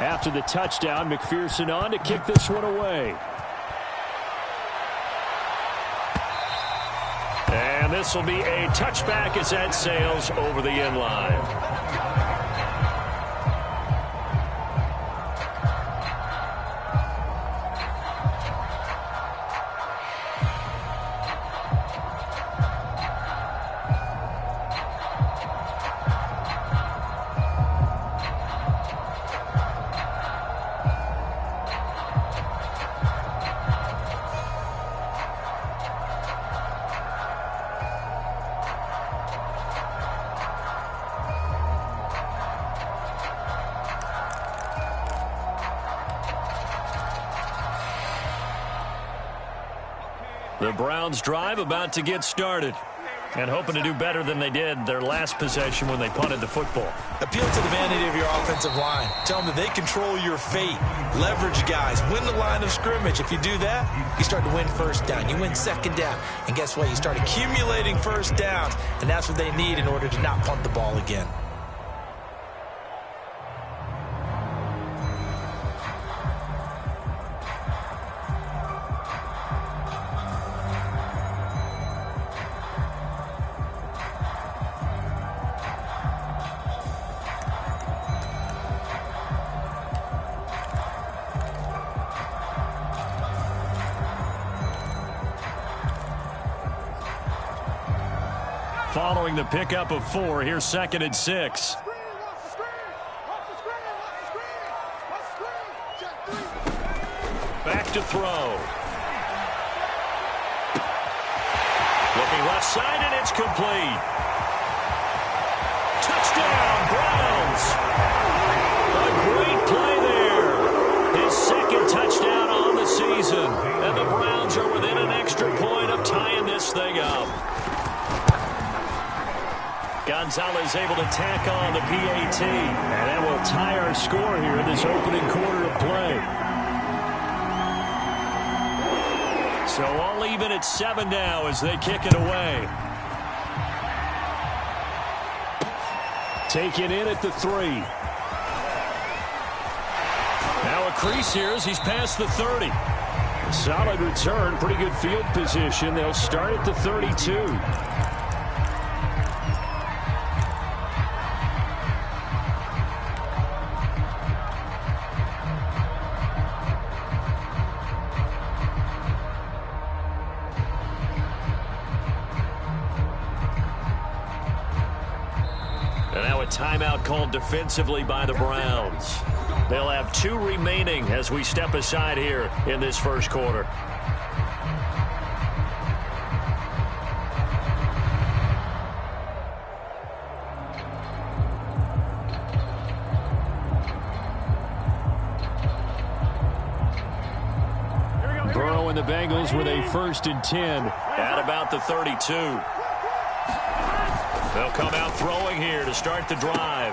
After the touchdown, McPherson on to kick this one away. And this will be a touchback as that sails over the end line. The Browns drive about to get started, and hoping to do better than they did their last possession when they punted the football. Appeal to the vanity of your offensive line. Tell them that they control your fate. Leverage guys. Win the line of scrimmage. If you do that, you start to win first down. You win second down. And guess what? You start accumulating first downs, and that's what they need in order to not punt the ball again. Following the pickup of 4, here's 2nd and 6. Back to throw. Looking left side, and it's complete. Touchdown, Browns. A great play there. His 2nd touchdown on the season. And the Browns are within an extra point of tying this thing up. Gonzalez able to tack on the PAT. And that will tie our score here in this opening quarter of play. So all even at 7 now as they kick it away. Taken in at the 3. Now a crease here as he's past the 30. Solid return, pretty good field position. They'll start at the 32. Timeout called defensively by the Browns. They'll have 2 remaining as we step aside here in this first quarter. Burrow and the Bengals with a 1st and 10 at about the 32. They'll come out throwing here to start the drive.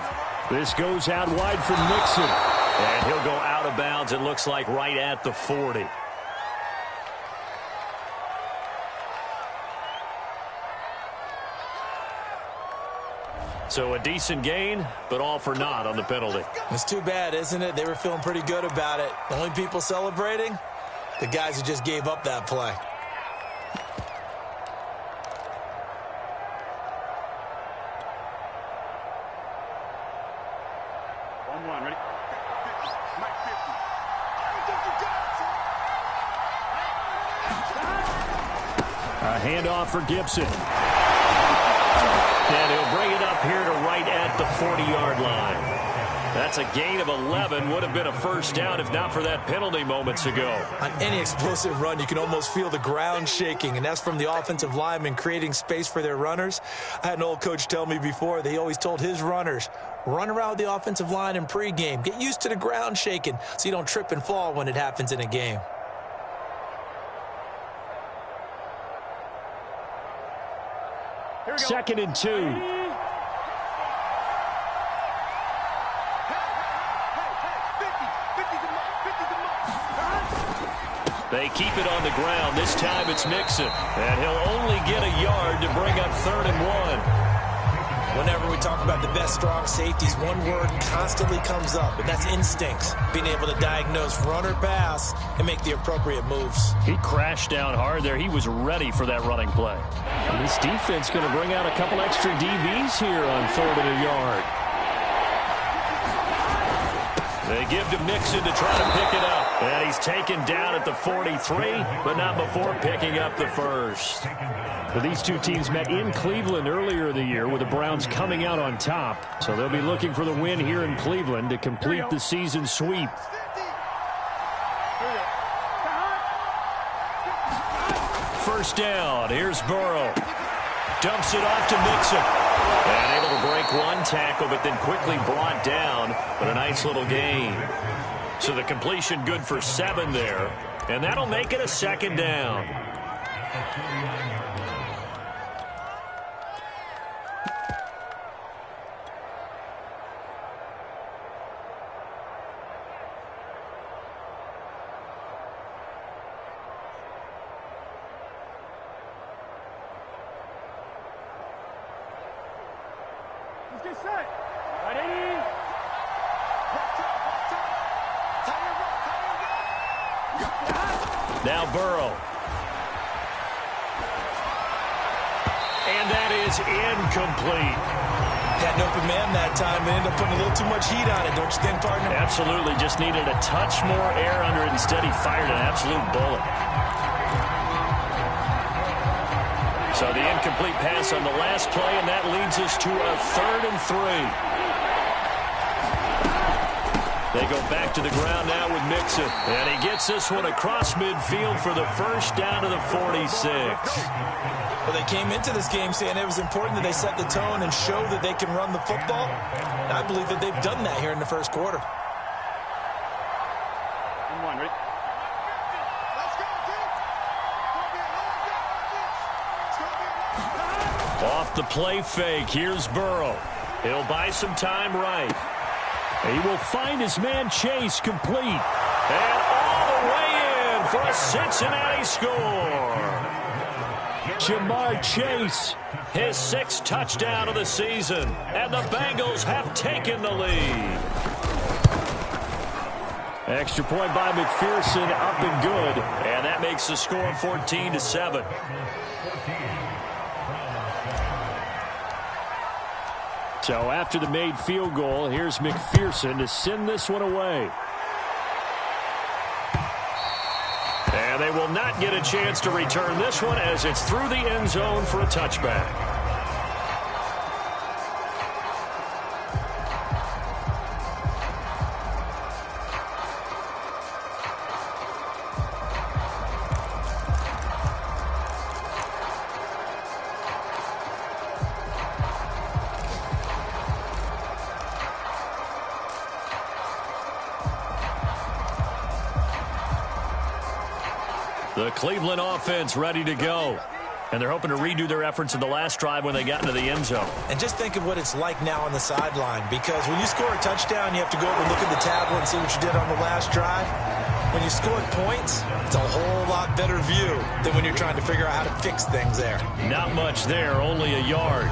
This goes out wide from Mixon. And he'll go out of bounds, it looks like, right at the 40. So a decent gain, but all for naught on the penalty. It's too bad, isn't it? They were feeling pretty good about it. The only people celebrating? The guys who just gave up that play. A handoff for Gibson. And he'll bring it up here to right at the 40-yard line. That's a gain of 11. Would have been a first down if not for that penalty moments ago. On any explosive run, you can almost feel the ground shaking, and that's from the offensive linemen creating space for their runners. I had an old coach tell me before, they always told his runners, run around with the offensive line in pregame. Get used to the ground shaking so you don't trip and fall when it happens in a game. Second and 2. They keep it on the ground. This time it's Mixon. And he'll only get a yard to bring up 3rd and 1. Whenever we talk about the best strong safeties, one word constantly comes up, and that's instincts. Being able to diagnose run or pass and make the appropriate moves. He crashed down hard there. He was ready for that running play. And this defense going to bring out a couple extra DBs here on 3rd and a yard. They give to Mixon to try to pick it up. And he's taken down at the 43, but not before picking up the first. Well, these two teams met in Cleveland earlier in the year with the Browns coming out on top. So they'll be looking for the win here in Cleveland to complete the season sweep. First down. Here's Burrow. Dumps it off to Mixon. And able to break one tackle, but then quickly brought down. But a nice little gain. So the completion good for 7 there. And that'll make it a 2nd down. Now Burrow. And that is incomplete. Had an open man that time and ended up putting a little too much heat on it, don't you think, partner? Absolutely. Just needed a touch more air under it. Instead, he fired an absolute bullet. So the incomplete pass on the last play, and that leads us to a 3rd and 3. They go back to the ground now with Mixon. And he gets this one across midfield for the first down to the 46. Well, they came into this game saying it was important that they set the tone and show that they can run the football. And I believe that they've done that here in the first quarter. Off the play fake, here's Burrow. He'll buy some time right. He will find his man Chase complete. And all the way in for a Cincinnati score. Jamar Chase, his 6th touchdown of the season. And the Bengals have taken the lead. Extra point by McPherson, up and good. And that makes the score 14-7. So after the made field goal, here's McPherson to send this one away. And they will not get a chance to return this one as it's through the end zone for a touchback. The Cleveland offense ready to go. And they're hoping to redo their efforts in the last drive when they got into the end zone. And just think of what it's like now on the sideline, because when you score a touchdown, you have to go over and look at the tablet and see what you did on the last drive. When you score points, it's a whole lot better view than when you're trying to figure out how to fix things there. Not much there, only a yard.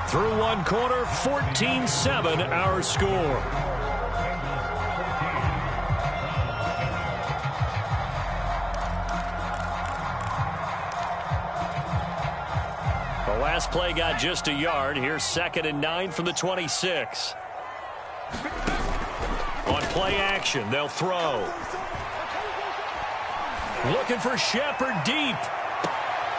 Through one quarter, 14-7 our score. The last play got just a yard. Here's 2nd and 9 from the 26. On play action, they'll throw. Looking for Shepard deep.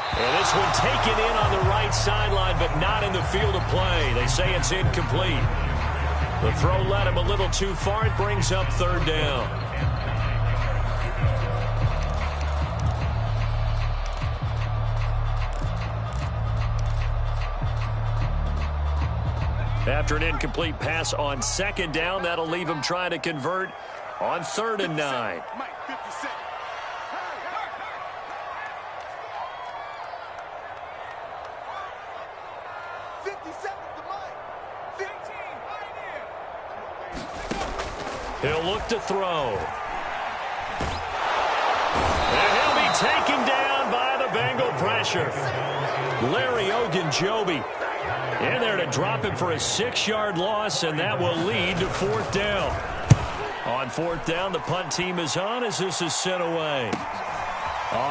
And this one taken in on the right sideline, but not in the field of play. They say it's incomplete. The throw led him a little too far. It brings up 3rd down. After an incomplete pass on second down, that'll leave him trying to convert on 3rd and 9. He'll look to throw. And he'll be taken down by the Bengal pressure. Larry Ogunjobi in there to drop him for a 6-yard loss, and that will lead to 4th down. On 4th down, the punt team is on as this is sent away.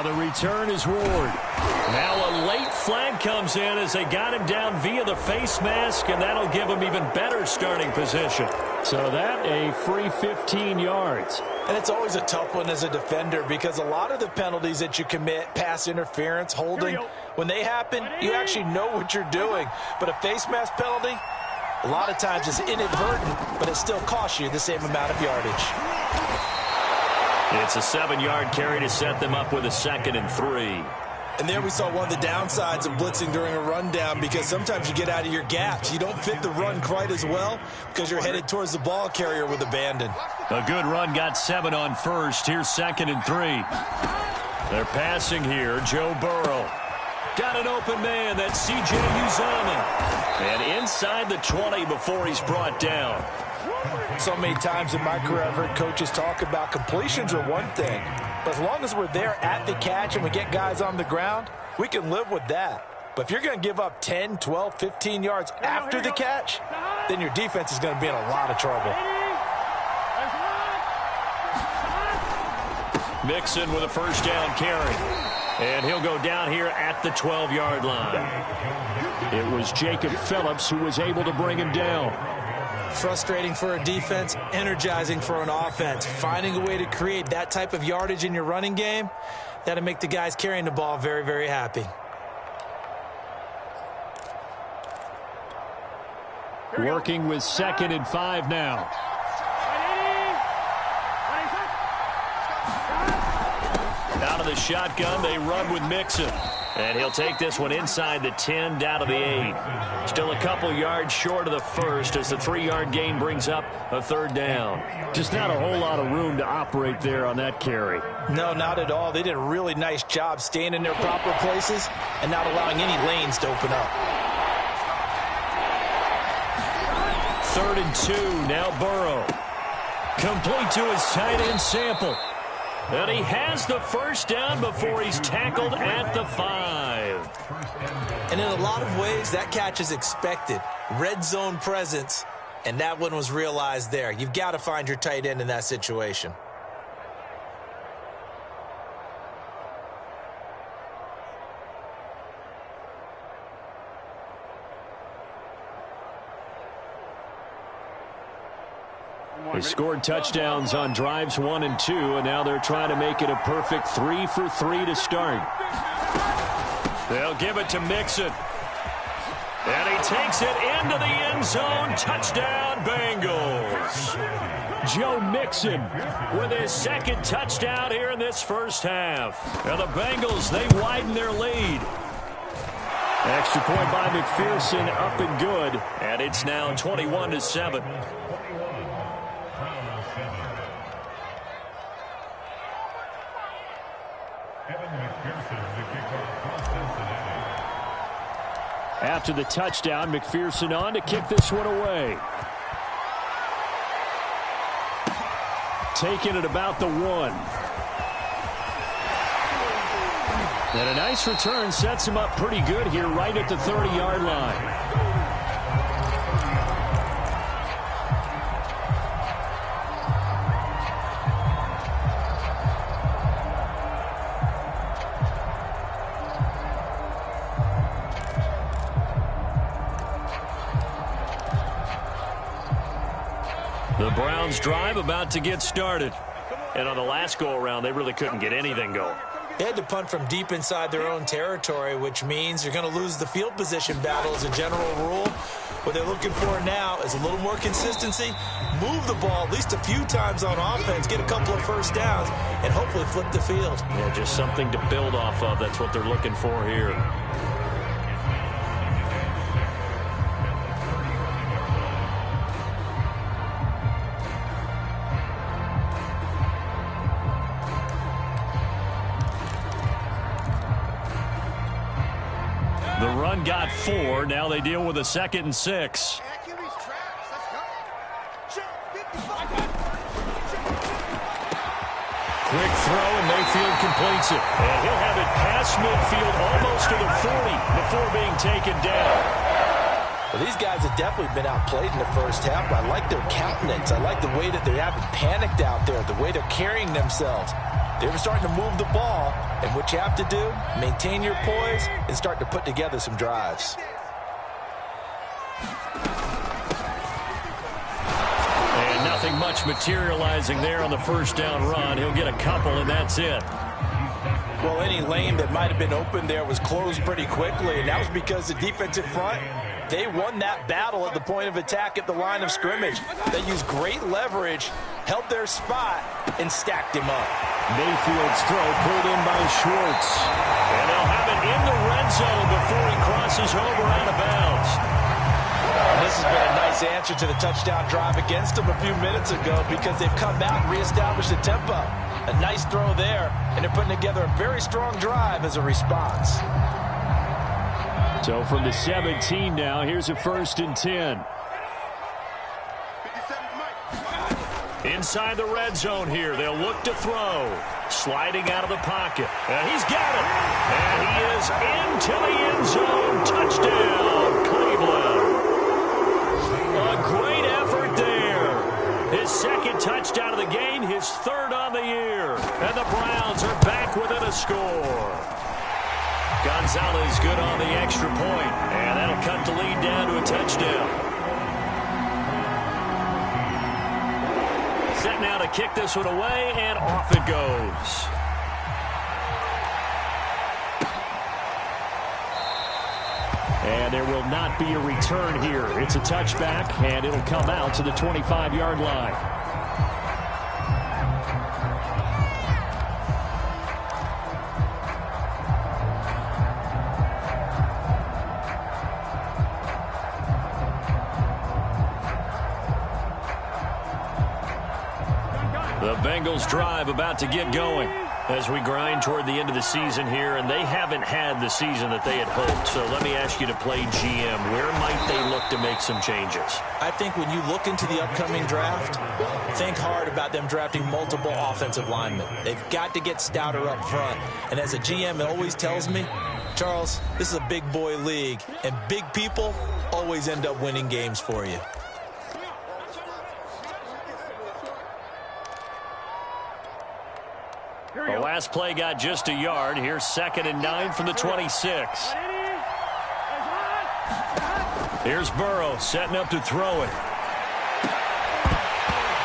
The return is Ward. Now a late flag comes in as they got him down via the face mask, and that'll give him even better starting position. So that a free 15 yards. And it's always a tough one as a defender because a lot of the penalties that you commit, pass interference, holding, when they happen, you actually know what you're doing. But a face mask penalty, a lot of times is inadvertent, but it still costs you the same amount of yardage. It's a 7-yard carry to set them up with a 2nd and 3. And there we saw one of the downsides of blitzing during a rundown because sometimes you get out of your gaps. You don't fit the run quite as well because you're headed towards the ball carrier with abandon. A good run got 7 on 1st. Here's 2nd and 3. They're passing here. Joe Burrow. Got an open man. That's C.J. Uzomah. And inside the 20 before he's brought down. So many times in my career I've heard coaches talk about completions are one thing. But as long as we're there at the catch and we get guys on the ground, we can live with that. But if you're going to give up 10, 12, 15 yards after the catch, then your defense is going to be in a lot of trouble. Mixon with a 1st down carry. And he'll go down here at the 12-yard line. It was Jacob Phillips who was able to bring him down. Frustrating for a defense, energizing for an offense. Finding a way to create that type of yardage in your running game, that'll make the guys carrying the ball very, very happy. Working with 2nd and 5 now. Out of the shotgun, they run with Mixon. And he'll take this one inside the 10, down to the 8. Still a couple yards short of the 1st as the 3-yard gain brings up a 3rd down. Just not a whole lot of room to operate there on that carry. No, not at all. They did a really nice job staying in their proper places and not allowing any lanes to open up. 3rd and 2, now Burrow. Complete to his tight end Sample. And he has the 1st down before he's tackled at the 5. And in a lot of ways, that catch is expected. Red zone presence, and that one was realized there. You've got to find your tight end in that situation. They scored touchdowns on drives 1 and 2, and now they're trying to make it a perfect 3 for 3 to start. They'll give it to Mixon. And he takes it into the end zone. Touchdown, Bengals. Joe Mixon with his 2nd touchdown here in this 1st half. Now the Bengals, they widen their lead. Extra point by McPherson, up and good. And it's now 21-7. After the touchdown, McPherson on to kick this one away. Taking it about the 1. And a nice return sets him up pretty good here right at the 30-yard line. The Browns drive about to get started. And on the last go-around, they really couldn't get anything going. They had to punt from deep inside their own territory, which means you're going to lose the field position battle as a general rule. What they're looking for now is a little more consistency, move the ball at least a few times on offense, get a couple of 1st downs, and hopefully flip the field. Yeah, just something to build off of. That's what they're looking for here. The run got 4. Now they deal with a 2nd and 6. Quick throw, and Mayfield completes it. And he'll have it past midfield almost to the 40 before being taken down. Well, these guys have definitely been outplayed in the first half, but I like their countenance. I like the way that they haven't panicked out there, the way they're carrying themselves. They're starting to move the ball, and what you have to do, maintain your poise and start to put together some drives. And nothing much materializing there on the first down run. He'll get a couple, and that's it. Well, any lane that might have been open there was closed pretty quickly, and that was because the defensive front, they won that battle at the point of attack at the line of scrimmage. They used great leverage, held their spot, and stacked him up. Mayfield's throw pulled in by Schwartz. And they'll have it in the red zone before he crosses over out of bounds. And this has been a nice answer to the touchdown drive against them a few minutes ago because they've come out and reestablished the tempo. A nice throw there, and they're putting together a very strong drive as a response. So from the 17 now, here's a 1st and 10. Inside the red zone here, they'll look to throw. Sliding out of the pocket. And he's got it. And he is into the end zone. Touchdown, Cleveland. A great effort there. His 2nd touchdown of the game, his 3rd on the year. And the Browns are back within a score. Gonzalez good on the extra point. And that'll cut the lead down to a touchdown. Set now to kick this one away, and off it goes. And there will not be a return here. It's a touchback, and it'll come out to the 25-yard line. The Bengals drive about to get going as we grind toward the end of the season here, and they haven't had the season that they had hoped. So let me ask you to play GM. Where might they look to make some changes? I think when you look into the upcoming draft, think hard about them drafting multiple offensive linemen. They've got to get stouter up front. And as a GM, it always tells me, Charles, this is a big boy league, and big people always end up winning games for you. The last play got just a yard. Here's 2nd and 9 from the 26. Here's Burrow setting up to throw it.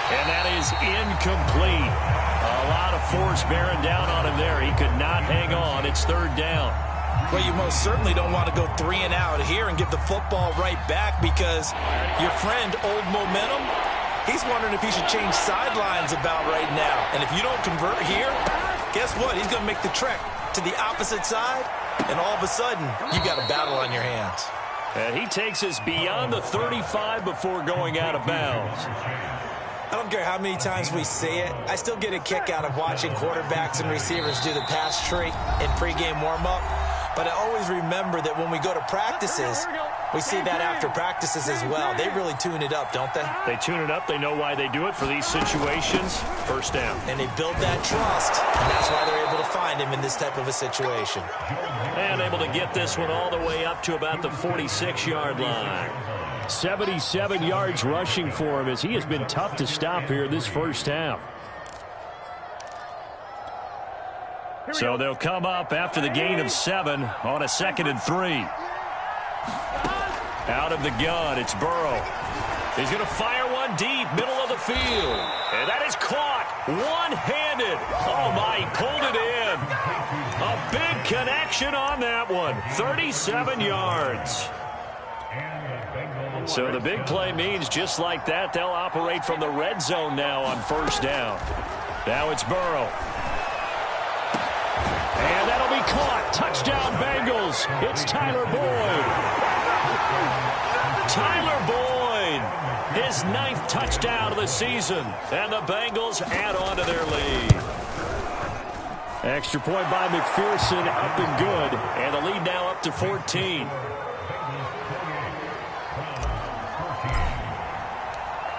And that is incomplete. A lot of force bearing down on him there. He could not hang on. It's 3rd down. Well, you most certainly don't want to go 3 and out here and give the football right back because your friend, Old Momentum, he's wondering if he should change sidelines about right now. And if you don't convert here, guess what? He's going to make the trek to the opposite side, and all of a sudden, you got a battle on your hands. And he takes us beyond the 35 before going out of bounds. I don't care how many times we see it. I still get a kick out of watching quarterbacks and receivers do the pass tree in pregame warm-up. But I always remember that when we go to practices, we see that after practices as well. They really tune it up, don't they? They tune it up. They know why they do it for these situations. 1st down. And they build that trust, and that's why they're able to find him in this type of a situation. And able to get this one all the way up to about the 46-yard line. 77 yards rushing for him as he has been tough to stop here this first half. So they'll come up after the gain of 7 on a 2nd and 3. Out of the gun, it's Burrow. He's going to fire one deep, middle of the field. And that is caught one-handed. Oh, my, he pulled it in. A big connection on that one. 37 yards. So the big play means just like that, they'll operate from the red zone now on 1st down. Now it's Burrow. And that'll be caught. Touchdown, Bengals. It's Tyler Boyd. Tyler Boyd, his 9th touchdown of the season. And the Bengals add on to their lead. Extra point by McPherson, up and good. And the lead now up to 14.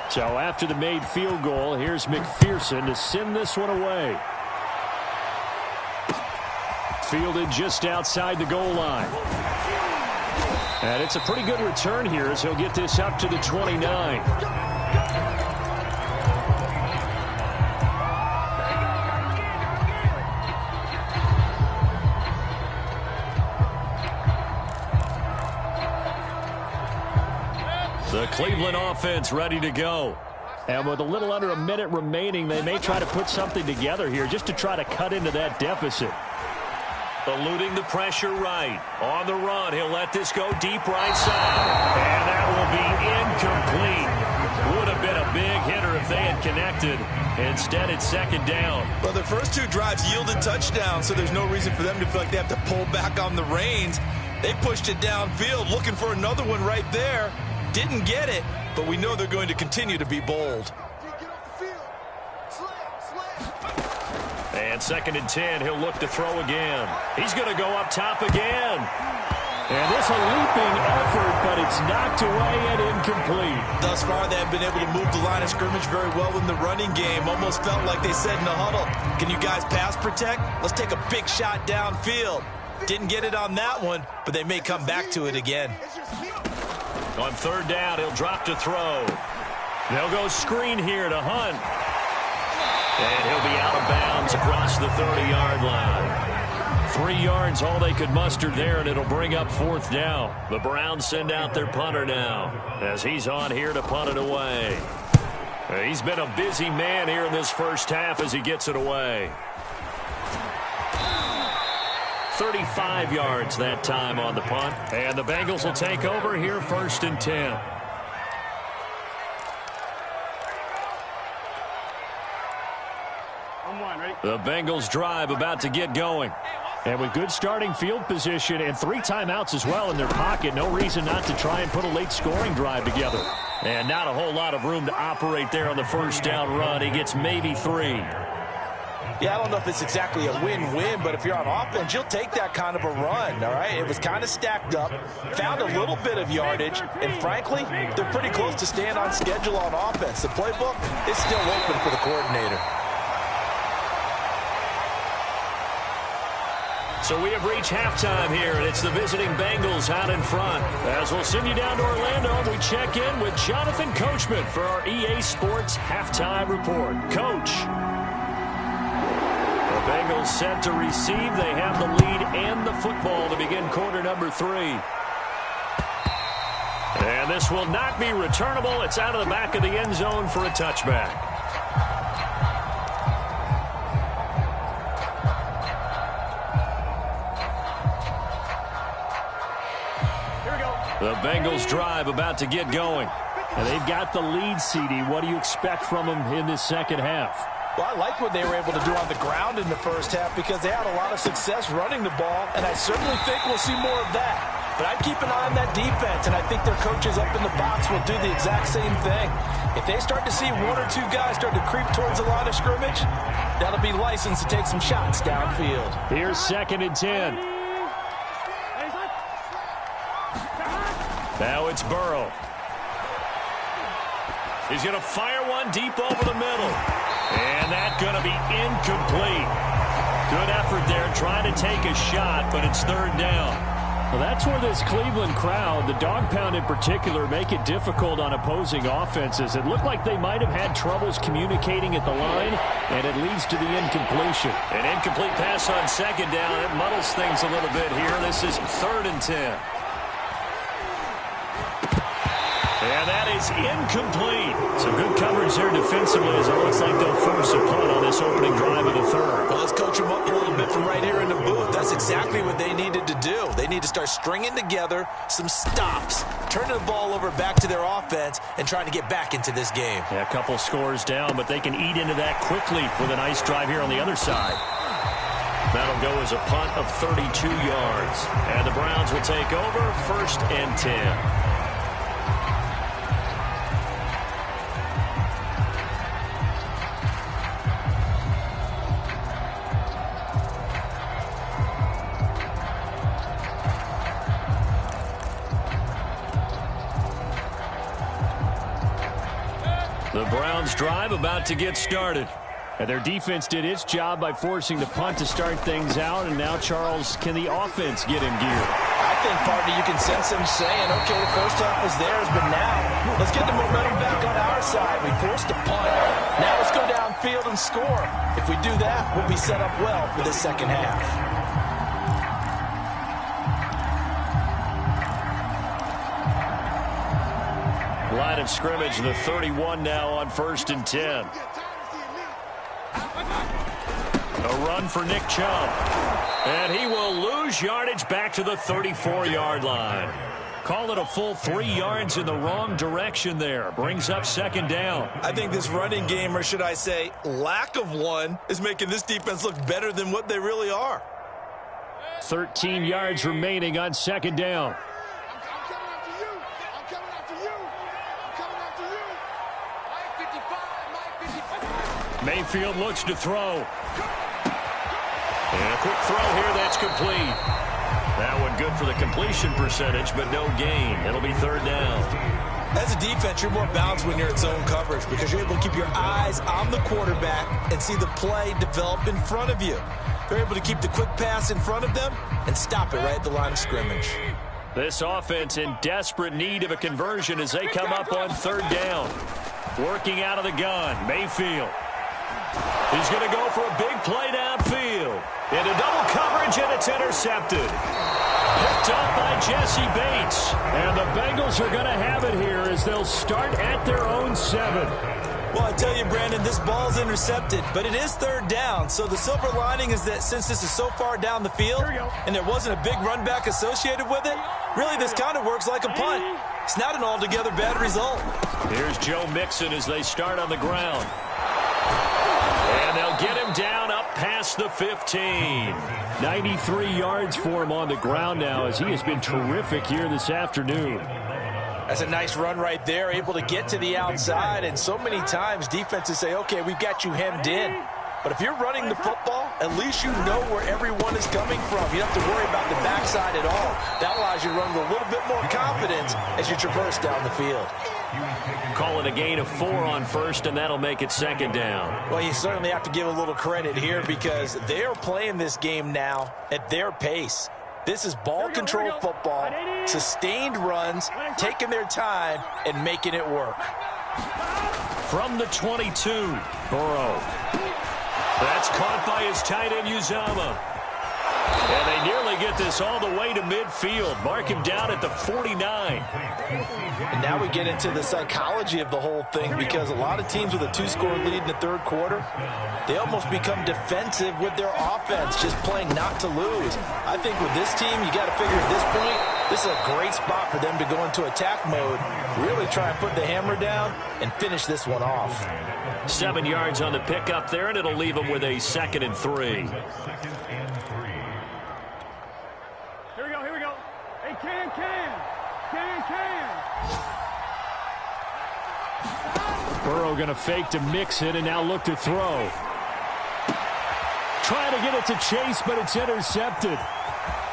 So after the made field goal, here's McPherson to send this one away. Fielded just outside the goal line. And it's a pretty good return here as he'll get this up to the 29. The Cleveland offense ready to go. And with a little under a minute remaining, they may try to put something together here just to try to cut into that deficit. Eluding the pressure right. On the run, he'll let this go deep right side. And that will be incomplete. Would have been a big hitter if they had connected. Instead, it's second down. Well, their first two drives yielded touchdowns, so there's no reason for them to feel like they have to pull back on the reins. They pushed it downfield, looking for another one right there. Didn't get it, but we know they're going to continue to be bold. And second and 10, he'll look to throw again. He's going to go up top again. And this a leaping effort, but it's knocked away and incomplete. Thus far, they have been able to move the line of scrimmage very well in the running game. Almost felt like they said in the huddle, can you guys pass protect? Let's take a big shot downfield. Didn't get it on that one, but they may come back to it again. On third down, he'll drop to throw. They'll go screen here to Hunt. And he'll be out of bounds across the 30-yard line. 3 yards, all they could muster there, and it'll bring up fourth down. The Browns send out their punter now as he's on here to punt it away. He's been a busy man here in this first half as he gets it away. 35 yards that time on the punt. And the Bengals will take over here first and 10. The Bengals drive about to get going. And with good starting field position and 3 timeouts as well in their pocket, no reason not to try and put a late scoring drive together. And not a whole lot of room to operate there on the first down run. He gets maybe 3. Yeah, I don't know if it's exactly a win-win, but if you're on offense, you'll take that kind of a run, all right? It was kind of stacked up, found a little bit of yardage, and frankly, they're pretty close to staying on schedule on offense. The playbook is still open for the coordinator. So we have reached halftime here, and it's the visiting Bengals out in front. As we'll send you down to Orlando, we check in with Jonathan Coachman for our EA Sports Halftime Report. Coach. The Bengals set to receive. They have the lead and the football to begin quarter number 3. And this will not be returnable. It's out of the back of the end zone for a touchback. Here we go. The Bengals drive about to get going. And they've got the lead, CD. What do you expect from them in this second half? Well, I like what they were able to do on the ground in the first half because they had a lot of success running the ball, and I certainly think we'll see more of that. But I'd keep an eye on that defense, and I think their coaches up in the box will do the exact same thing. If they start to see 1 or 2 guys start to creep towards the line of scrimmage, that'll be licensed to take some shots downfield. Here's second and 10. Now it's Burrow. He's going to fire one deep over the middle. And that's going to be incomplete. Good effort there trying to take a shot, but it's third down. Well, that's where this Cleveland crowd, the dog pound in particular, make it difficult on opposing offenses. It looked like they might have had troubles communicating at the line, and it leads to the incompletion. An incomplete pass on second down. It muddles things a little bit here. This is third and 10. And that is incomplete. Some good coverage there defensively as it looks like they'll force a punt on this opening drive of the third. Well, let's coach them up a little bit from right here in the booth. That's exactly what they needed to do. They need to start stringing together some stops, turning the ball over back to their offense, and trying to get back into this game. Yeah, a couple scores down, but they can eat into that quickly with a nice drive here on the other side. That'll go as a punt of 32 yards. And the Browns will take over first and 10. Browns drive about to get started. And their defense did its job by forcing the punt to start things out. And now, Charles, can the offense get in gear? I think, partner, you can sense them saying, okay, the first half was theirs, but now let's get the momentum back on our side. We forced a punt. Now let's go downfield and score. If we do that, we'll be set up well for the second half. Line of scrimmage, the 31 now on 1st and 10. A run for Nick Chubb. And he will lose yardage back to the 34-yard line. Call it a full 3 yards in the wrong direction there. Brings up 2nd down. I think this running game, or should I say lack of one, is making this defense look better than what they really are. 13 yards remaining on 2nd down. Mayfield looks to throw. And a quick throw here that's complete. That one good for the completion percentage, but no gain. It'll be 3rd down. As a defense, you're more balanced when you're in zone coverage because you're able to keep your eyes on the quarterback and see the play develop in front of you. They're able to keep the quick pass in front of them and stop it right at the line of scrimmage. This offense in desperate need of a conversion as they come up on 3rd down. Working out of the gun, Mayfield. He's going to go for a big play downfield. Into double coverage, and it's intercepted. Picked up by Jesse Bates. And the Bengals are going to have it here as they'll start at their own 7. Well, I tell you, Brandon, this ball's intercepted, but it is 3rd down. So the silver lining is that since this is so far down the field and there wasn't a big run back associated with it, really this kind of works like a punt. It's not an altogether bad result. Here's Joe Mixon as they start on the ground. And they'll get him down up past the 15. 93 yards for him on the ground now as he has been terrific here this afternoon. That's a nice run right there, able to get to the outside. And so many times defenses say, okay, we've got you hemmed in. But if you're running the football, at least you know where everyone is coming from. You don't have to worry about the backside at all. That allows you to run with a little bit more confidence as you traverse down the field. Call it a gain of 4 on 1st, and that'll make it 2nd down. Well, you certainly have to give a little credit here because they are playing this game now at their pace. This is ball control football, sustained runs, taking their time, and making it work. From the 22, Burrow. That's caught by his tight end, Uzama. And they nearly get this all the way to midfield. Mark him down at the 49. And now we get into the psychology of the whole thing because a lot of teams with a 2-score lead in the 3rd quarter, they almost become defensive with their offense, just playing not to lose. I think with this team, you got to figure at this point, this is a great spot for them to go into attack mode, really try and put the hammer down and finish this one off. 7 yards on the pickup there, and it'll leave them with a 2nd and 3. Here we go. Hey, Can. Burrow going to fake to Mixon and now look to throw. Trying to get it to Chase, but it's intercepted.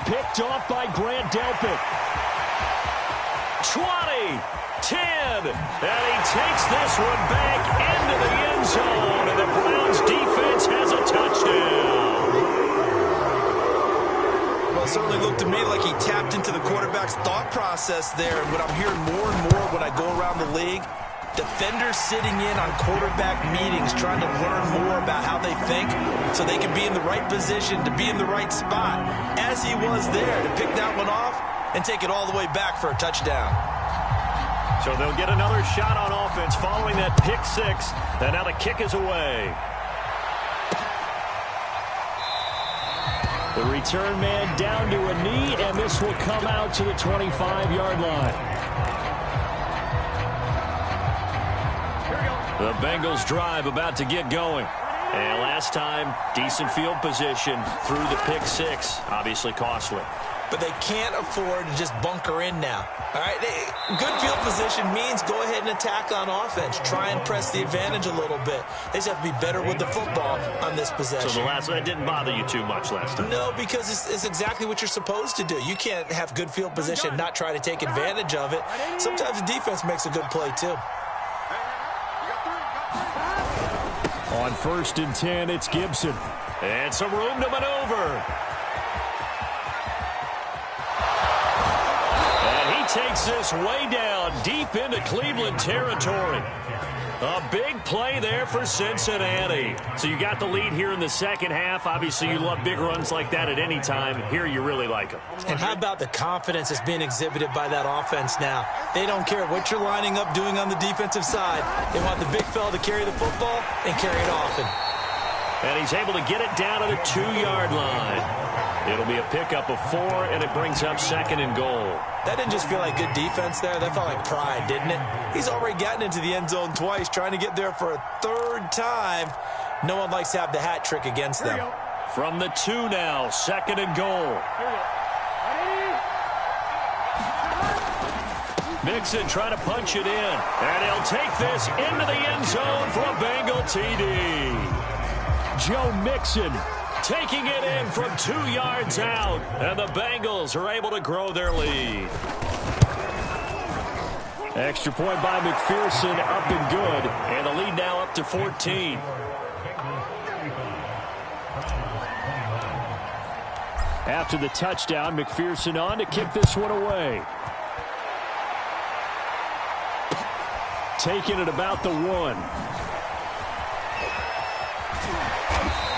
Picked off by Grant Delpit. 20, 10, and he takes this one back into the end zone, and the Browns defense has a touchdown. Well, it certainly looked to me like he tapped into the quarterback's thought process there. And what I'm hearing more and more when I go around the league, defenders sitting in on quarterback meetings trying to learn more about how they think so they can be in the right position to be in the right spot, as he was there to pick that one off and take it all the way back for a touchdown. So they'll get another shot on offense following that pick 6, and now the kick is away. The return man down to a knee, and this will come out to the 25-yard line. The Bengals drive about to get going. And last time, decent field position through the pick 6, obviously costly. But they can't afford to just bunker in now. All right, good field position means go ahead and attack on offense. Try and press the advantage a little bit. They just have to be better with the football on this possession. So that didn't bother you too much last time? No, because it's exactly what you're supposed to do. You can't have good field position and not try to take advantage of it. Sometimes the defense makes a good play, too. On 1st and 10, it's Gibson. And some room to maneuver. And he takes this way down deep into Cleveland territory. A big play there for Cincinnati. So you got the lead here in the second half. Obviously, you love big runs like that at any time. Here, you really like them. And how about the confidence that's being exhibited by that offense now? They don't care what you're lining up doing on the defensive side. They want the big fella to carry the football and carry it often. And he's able to get it down to the 2-yard line. It'll be a pickup of 4, and it brings up 2nd and goal. That didn't just feel like good defense there. That felt like pride, didn't it? He's already gotten into the end zone twice, trying to get there for a 3rd time. No one likes to have the hat trick against them. From the 2 now, 2nd and goal. Mixon trying to punch it in. And he'll take this into the end zone for a Bengal TD. Joe Mixon taking it in from 2 yards out. And the Bengals are able to grow their lead. Extra point by McPherson, up and good. And the lead now up to 14. After the touchdown, McPherson on to kick this one away. Taking it about the 1.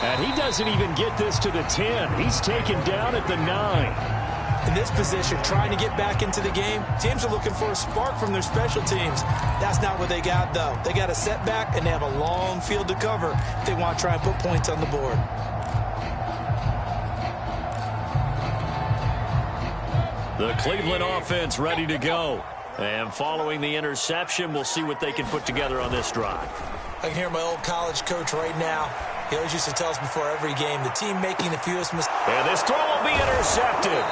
And he doesn't even get this to the 10. He's taken down at the 9. In this position, trying to get back into the game, teams are looking for a spark from their special teams. That's not what they got, though. They got a setback, and they have a long field to cover if they want to try and put points on the board. The Cleveland offense ready to go. And following the interception, we'll see what they can put together on this drive. I can hear my old college coach right now. He always used to tell us before every game, the team making the fewest mistakes. And this throw will be intercepted.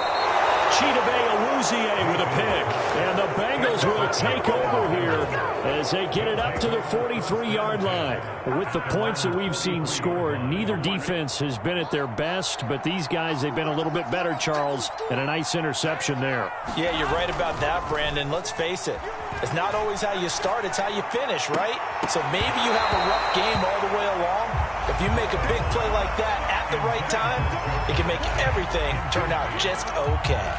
Chidobe Awuzie with a pick. And the Bengals will take over here as they get it up to the 43-yard line. With the points that we've seen scored, neither defense has been at their best, but these guys, they've been a little bit better, Charles, and a nice interception there. Yeah, you're right about that, Brandon. Let's face it. It's not always how you start, it's how you finish, right? So maybe you have a rough game all the way along. If you make a big play like that at the right time, it can make everything turn out just okay.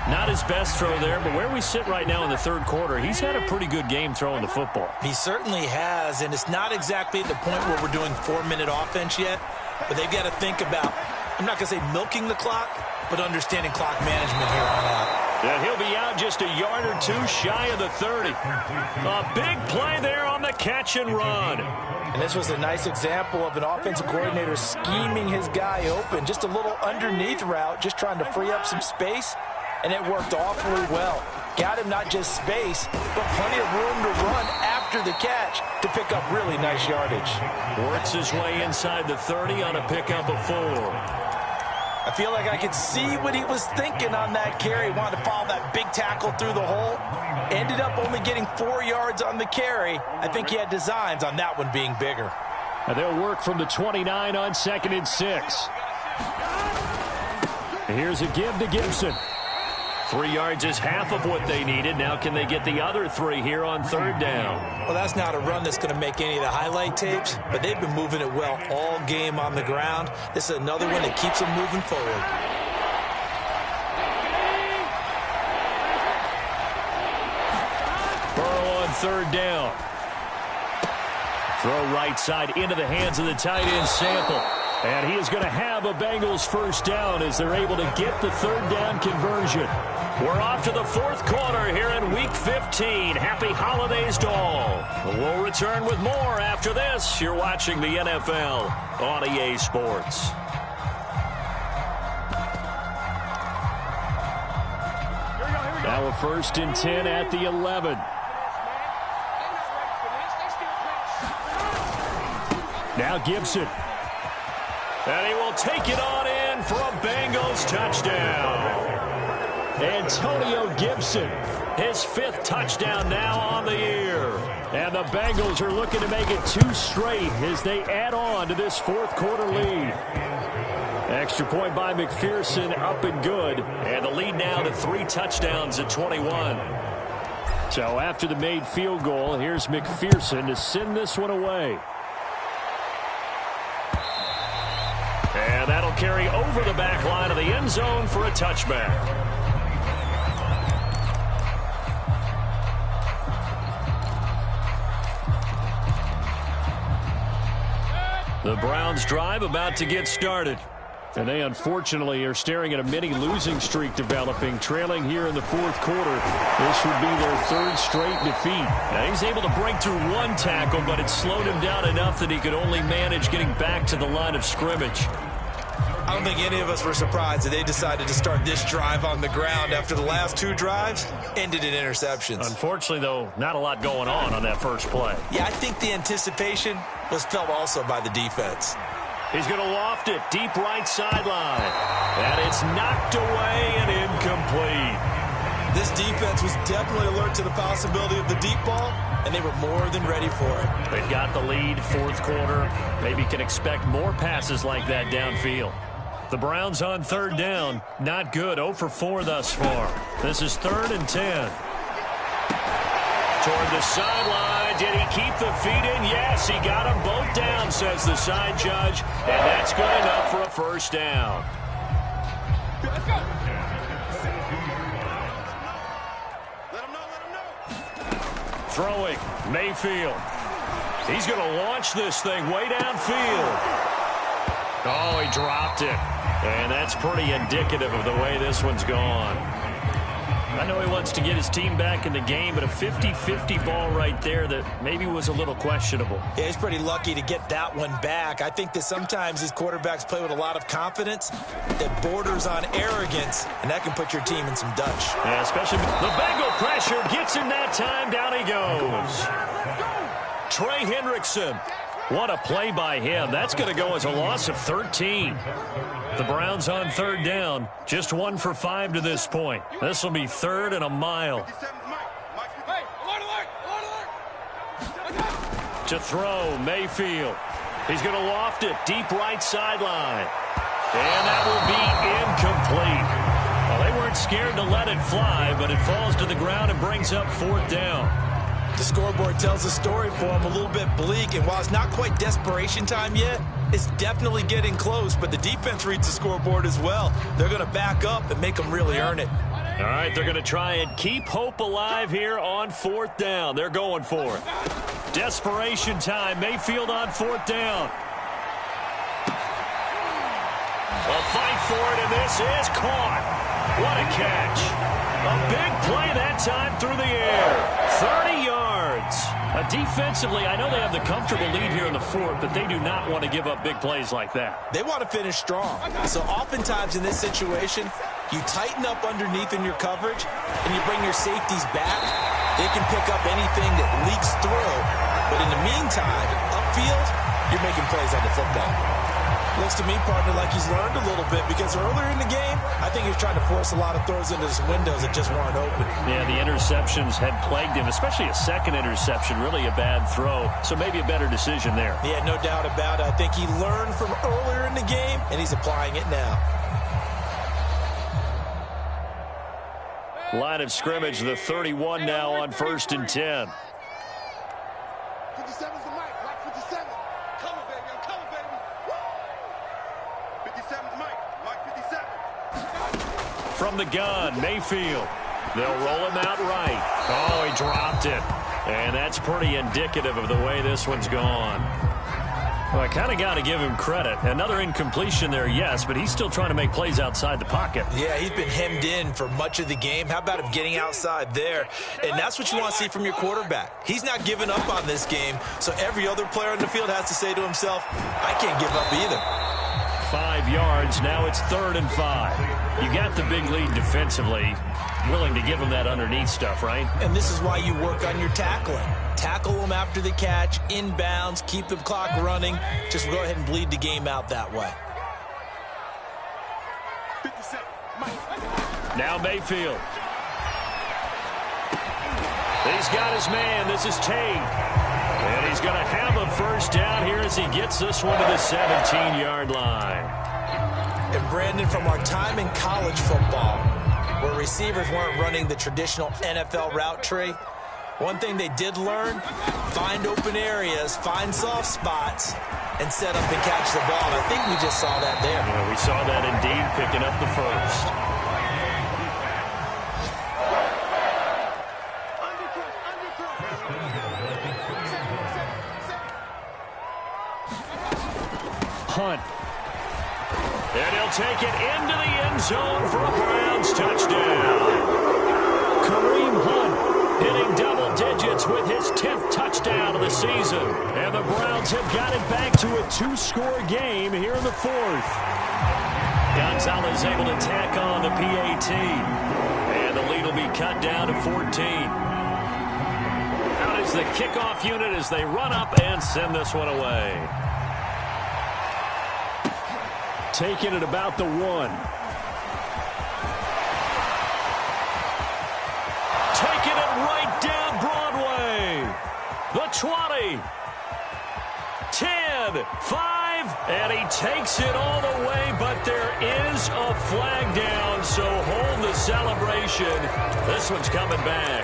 Not his best throw there, but where we sit right now in the 3rd quarter, he's had a pretty good game throwing the football. He certainly has, and it's not exactly at the point where we're doing 4-minute offense yet, but they've got to think about, I'm not going to say milking the clock, but understanding clock management here on out. And he'll be out just a yard or 2 shy of the 30. A big play there on the catch and run. And this was a nice example of an offensive coordinator scheming his guy open. Just a little underneath route, just trying to free up some space, and it worked awfully well. Got him not just space, but plenty of room to run after the catch to pick up really nice yardage. Works his way inside the 30 on a pickup of 4. I feel like I could see what he was thinking on that carry. Wanted to follow that big tackle through the hole. Ended up only getting 4 yards on the carry. I think he had designs on that one being bigger. And they'll work from the 29 on 2nd and 6. Here's a give to Gibson. 3 yards is half of what they needed. Now can they get the other 3 here on 3rd down? Well, that's not a run that's going to make any of the highlight tapes, but they've been moving it well all game on the ground. This is another one that keeps them moving forward. Burrow on 3rd down. Throw right side into the hands of the tight end Sample. And he is going to have a Bengals 1st down as they're able to get the 3rd down conversion. We're off to the 4th quarter here in Week 15. Happy holidays to all. We'll return with more after this. You're watching the NFL on EA Sports. Now a 1st and 10 at the 11. Now Gibson. And he will take it on in for a Bengals touchdown. Antonio Gibson, his 5th touchdown now on the year. And the Bengals are looking to make it 2 straight as they add on to this 4th quarter lead. Extra point by McPherson, up and good. And the lead now to 3 touchdowns at 21. So after the made field goal, here's McPherson to send this one away. carry over the back line of the end zone for a touchback. The Browns drive about to get started. And they unfortunately are staring at a mini losing streak developing, trailing here in the fourth quarter. This would be their third straight defeat. Now he's able to break through one tackle, but it slowed him down enough that he could only manage getting back to the line of scrimmage. I don't think any of us were surprised that they decided to start this drive on the ground after the last two drives ended in interceptions. Unfortunately, though, not a lot going on that first play. Yeah, I think the anticipation was felt also by the defense. He's going to loft it deep right sideline. And it's knocked away and incomplete. This defense was definitely alert to the possibility of the deep ball, and they were more than ready for it. They've got the lead, fourth quarter. Maybe can expect more passes like that downfield. The Browns on third down. Not good. 0 for 4 thus far. This is 3rd and 10. Toward the sideline. Did he keep the feet in? Yes, he got them both down, says the side judge. And that's good enough for a first down. Let's go. Throwing, Mayfield. He's going to launch this thing way downfield. Oh, he dropped it. And that's pretty indicative of the way this one's gone. I know he wants to get his team back in the game, but a 50-50 ball right there that maybe was a little questionable. Yeah, he's pretty lucky to get that one back. I think that sometimes these quarterbacks play with a lot of confidence that borders on arrogance, and that can put your team in some Dutch. Yeah, especially the Bengal pressure gets him that time. Down he goes. Trey Hendrickson. What a play by him. That's going to go as a loss of 13. The Browns on third down. Just 1 for 5 to this point. This will be 3rd and a mile. To throw, Mayfield. He's going to loft it deep right sideline. And that will be incomplete. Well, they weren't scared to let it fly, but it falls to the ground and brings up 4th down. The scoreboard tells a story for him, a little bit bleak, and while it's not quite desperation time yet, it's definitely getting close, but the defense reads the scoreboard as well. They're going to back up and make them really earn it. All right, they're going to try and keep hope alive here on 4th down. They're going for it. Desperation time. Mayfield on 4th down. A fight for it, and this is caught. What a catch. A big play that time through the air. 30 yards. Defensively, I know they have the comfortable lead here in the 4th, but they do not want to give up big plays like that. They want to finish strong. So oftentimes in this situation, you tighten up underneath in your coverage, and you bring your safeties back. They can pick up anything that leaks through. But in the meantime, upfield, you're making plays on the football. Looks to me, partner, like he's learned a little bit because earlier in the game, I think he was trying to force a lot of throws into some windows that just weren't open. Yeah, the interceptions had plagued him, especially a second interception, really a bad throw. So maybe a better decision there. Yeah, no doubt about it. I think he learned from earlier in the game, and he's applying it now. Line of scrimmage, the 31 now on 1st and 10. 57's the mic, Mike 57. Color, baby, I'm color, baby. Woo! 57's Mike 57. From the gun, Mayfield. They'll roll him out right. Oh, he dropped it. And that's pretty indicative of the way this one's gone. Well, I kind of got to give him credit. Another incompletion there, yes, but he's still trying to make plays outside the pocket. Yeah, he's been hemmed in for much of the game. How about him getting outside there? And that's what you want to see from your quarterback. He's not giving up on this game, so every other player on the field has to say to himself, I can't give up either. 5 yards. Now it's 3rd and 5. You got the big lead defensively. Willing to give him that underneath stuff, right? And this is why you work on your tackling. Tackle them after the catch, inbounds, keep the clock running. Just go ahead and bleed the game out that way. 57, now Mayfield. He's got his man. This is Tate. And he's going to have a first down here as he gets this one to the 17-yard line. And Brandon, from our time in college football, where receivers weren't running the traditional NFL route tree, one thing they did learn, find open areas, find soft spots, and set up and catch the ball. And I think we just saw that there. Yeah, we saw that indeed, picking up the first. Hunt. And he'll take it into the end zone for a Browns touchdown. Kareem Hunt hitting double digits with his 10th touchdown of the season. And the Browns have got it back to a 2-score game here in the fourth. Gonzalez able to tack on the PAT. And the lead will be cut down to 14. Out is the kickoff unit as they run up and send this one away. Taking it about the 1. Taking it right down Broadway. The 20. 10. 5. And he takes it all the way, but there is a flag down, so hold the celebration. This one's coming back.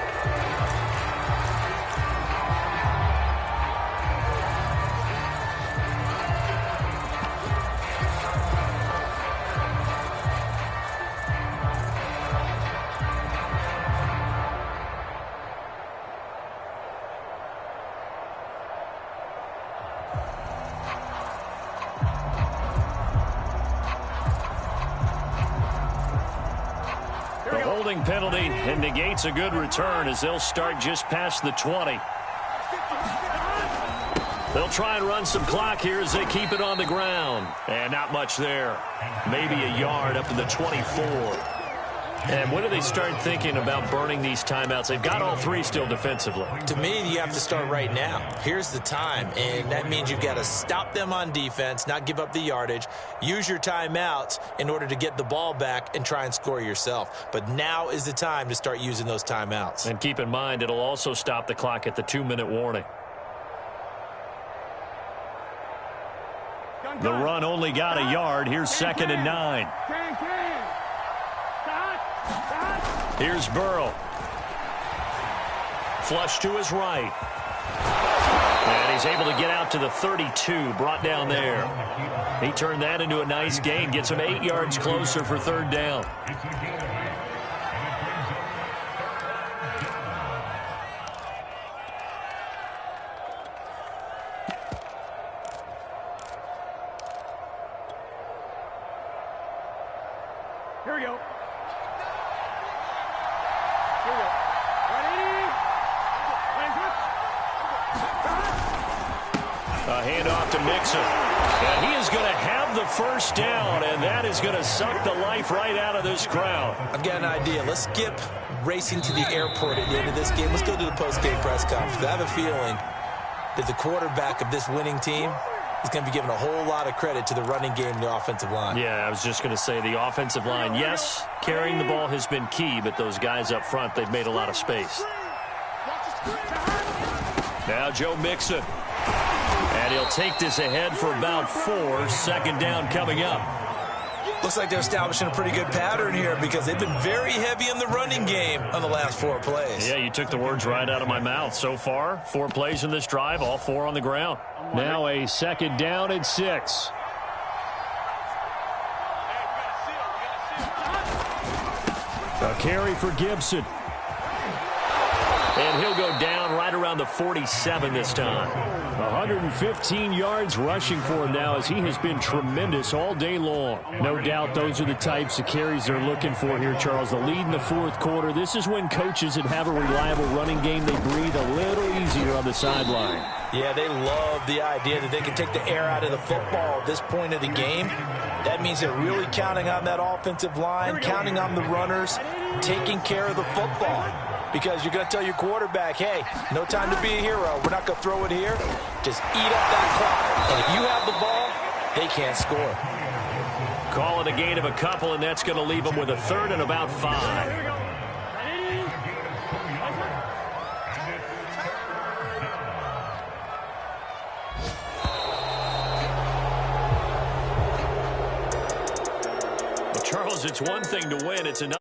Penalty and negates a good return as they'll start just past the 20. They'll try and run some clock here as they keep it on the ground. And not much there. Maybe a yard up to the 24. And when do they start thinking about burning these timeouts? They've got all three still defensively. To me, you have to start right now. Here's the time, and that means you've got to stop them on defense, not give up the yardage, use your timeouts in order to get the ball back and try and score yourself. But now is the time to start using those timeouts. And keep in mind, it'll also stop the clock at the 2-minute warning. The run only got a yard. Here's 2nd and 9. Here's Burrow. Flush to his right. And he's able to get out to the 32, brought down there. He turned that into a nice gain, gets him 8 yards closer for 3rd down. Here we go. A handoff to Mixon. And he is going to have the first down, and that is going to suck the life right out of this crowd. I've got an idea. Let's skip racing to the airport at the end of this game. Let's go to the post-game press conference. I have a feeling that the quarterback of this winning team is going to be given a whole lot of credit to the running game and the offensive line. Yeah, I was just going to say the offensive line, yes, carrying the ball has been key, but those guys up front, they've made a lot of space. Now Joe Mixon. And he'll take this ahead for about 4. 2nd down coming up. Looks like they're establishing a pretty good pattern here because they've been very heavy in the running game on the last 4 plays. Yeah, you took the words right out of my mouth. So far, 4 plays in this drive, all 4 on the ground. Now a 2nd down and 6. A carry for Gibson. And he'll go down right around the 47 this time. 115 yards rushing for him now as he has been tremendous all day long. No doubt those are the types of carries they're looking for here, Charles. The lead in the 4th quarter. This is when coaches that have a reliable running game, they breathe a little easier on the sideline. Yeah, they love the idea that they can take the air out of the football at this point of the game. That means they're really counting on that offensive line, counting on the runners, taking care of the football. Because you're going to tell your quarterback, hey, no time to be a hero. We're not going to throw it here. Just eat up that clock. And if you have the ball, they can't score. Call it a gain of a couple, and that's going to leave them with a 3rd and about 5. Charles, it's one thing to win. It's another.